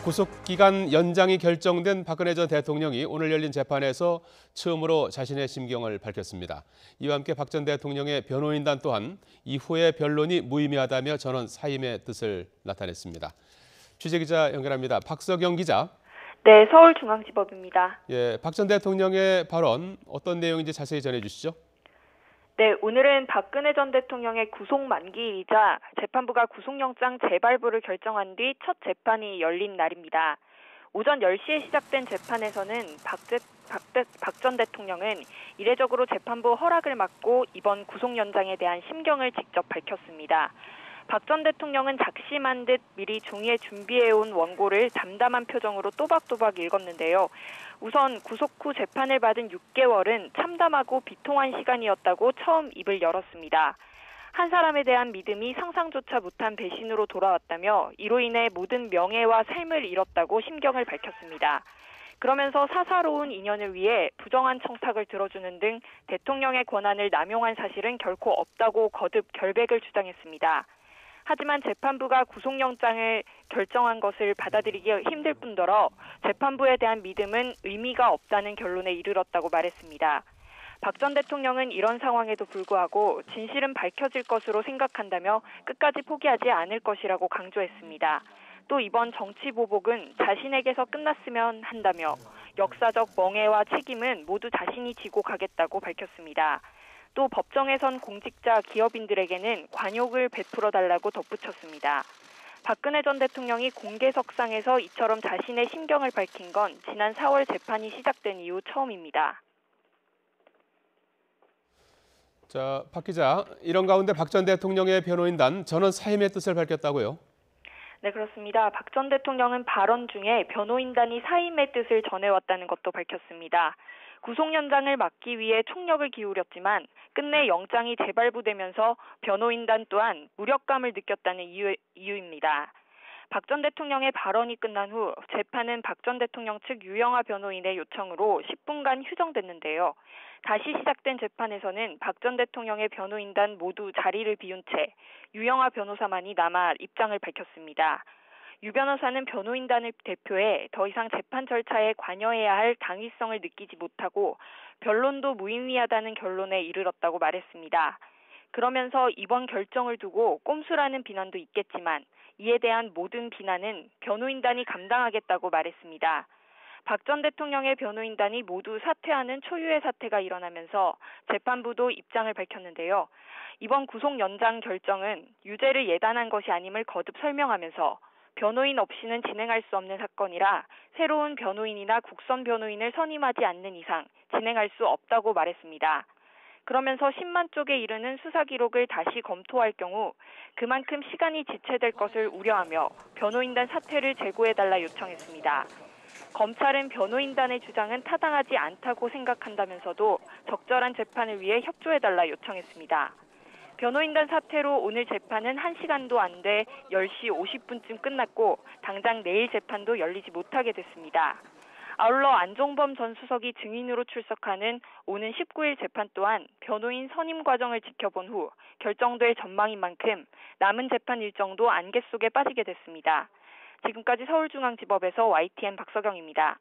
구속기간 연장이 결정된 박근혜 전 대통령이 오늘 열린 재판에서 처음으로 자신의 심경을 밝혔습니다. 이와 함께 박 전 대통령의 변호인단 또한 이후의 변론이 무의미하다며 전원 사임의 뜻을 나타냈습니다. 취재기자 연결합니다. 박석영 기자. 네, 서울중앙지법입니다. 박 전 대통령의 발언 어떤 내용인지 자세히 전해주시죠. 네, 오늘은 박근혜 전 대통령의 구속 만기일이자 재판부가 구속영장 재발부를 결정한 뒤 첫 재판이 열린 날입니다. 오전 10시에 시작된 재판에서는 박 전 대통령은 이례적으로 재판부 허락을 받고 이번 구속 연장에 대한 심경을 직접 밝혔습니다. 박 전 대통령은 작심한 듯 미리 종이에 준비해온 원고를 담담한 표정으로 또박또박 읽었는데요. 우선 구속 후 재판을 받은 6개월은 참담하고 비통한 시간이었다고 처음 입을 열었습니다. 한 사람에 대한 믿음이 상상조차 못한 배신으로 돌아왔다며 이로 인해 모든 명예와 삶을 잃었다고 심경을 밝혔습니다. 그러면서 사사로운 인연을 위해 부정한 청탁을 들어주는 등 대통령의 권한을 남용한 사실은 결코 없다고 거듭 결백을 주장했습니다. 하지만 재판부가 구속영장을 결정한 것을 받아들이기 힘들 뿐더러 재판부에 대한 믿음은 의미가 없다는 결론에 이르렀다고 말했습니다. 박 전 대통령은 이런 상황에도 불구하고 진실은 밝혀질 것으로 생각한다며 끝까지 포기하지 않을 것이라고 강조했습니다. 또 이번 정치 보복은 자신에게서 끝났으면 한다며 역사적 멍해와 책임은 모두 자신이 지고 가겠다고 밝혔습니다. 또 법정에선 공직자, 기업인들에게는 관용을 베풀어달라고 덧붙였습니다. 박근혜 전 대통령이 공개석상에서 이처럼 자신의 심경을 밝힌 건 지난 4월 재판이 시작된 이후 처음입니다. 자, 박 기자, 이런 가운데 박 전 대통령의 변호인단 전원 사임의 뜻을 밝혔다고요? 네, 그렇습니다. 박 전 대통령은 발언 중에 변호인단이 사임의 뜻을 전해왔다는 것도 밝혔습니다. 구속 연장을 막기 위해 총력을 기울였지만 끝내 영장이 재발부되면서 변호인단 또한 무력감을 느꼈다는 이유입니다. 박 전 대통령의 발언이 끝난 후 재판은 박 전 대통령 측 유영하 변호인의 요청으로 10분간 휴정됐는데요. 다시 시작된 재판에서는 박 전 대통령의 변호인단 모두 자리를 비운 채 유영하 변호사만이 남아 입장을 밝혔습니다. 유 변호사는 변호인단을 대표해 더 이상 재판 절차에 관여해야 할 당위성을 느끼지 못하고 변론도 무의미하다는 결론에 이르렀다고 말했습니다. 그러면서 이번 결정을 두고 꼼수라는 비난도 있겠지만 이에 대한 모든 비난은 변호인단이 감당하겠다고 말했습니다. 박 전 대통령의 변호인단이 모두 사퇴하는 초유의 사태가 일어나면서 재판부도 입장을 밝혔는데요. 이번 구속 연장 결정은 유죄를 예단한 것이 아님을 거듭 설명하면서 변호인 없이는 진행할 수 없는 사건이라 새로운 변호인이나 국선 변호인을 선임하지 않는 이상 진행할 수 없다고 말했습니다. 그러면서 10만 쪽에 이르는 수사 기록을 다시 검토할 경우 그만큼 시간이 지체될 것을 우려하며 변호인단 사퇴를 재고해달라 요청했습니다. 검찰은 변호인단의 주장은 타당하지 않다고 생각한다면서도 적절한 재판을 위해 협조해달라 요청했습니다. 변호인단 사태로 오늘 재판은 1시간도 안 돼 10시 50분쯤 끝났고 당장 내일 재판도 열리지 못하게 됐습니다. 아울러 안종범 전 수석이 증인으로 출석하는 오는 19일 재판 또한 변호인 선임 과정을 지켜본 후 결정될 전망인 만큼 남은 재판 일정도 안개 속에 빠지게 됐습니다. 지금까지 서울중앙지법에서 YTN 박석영입니다.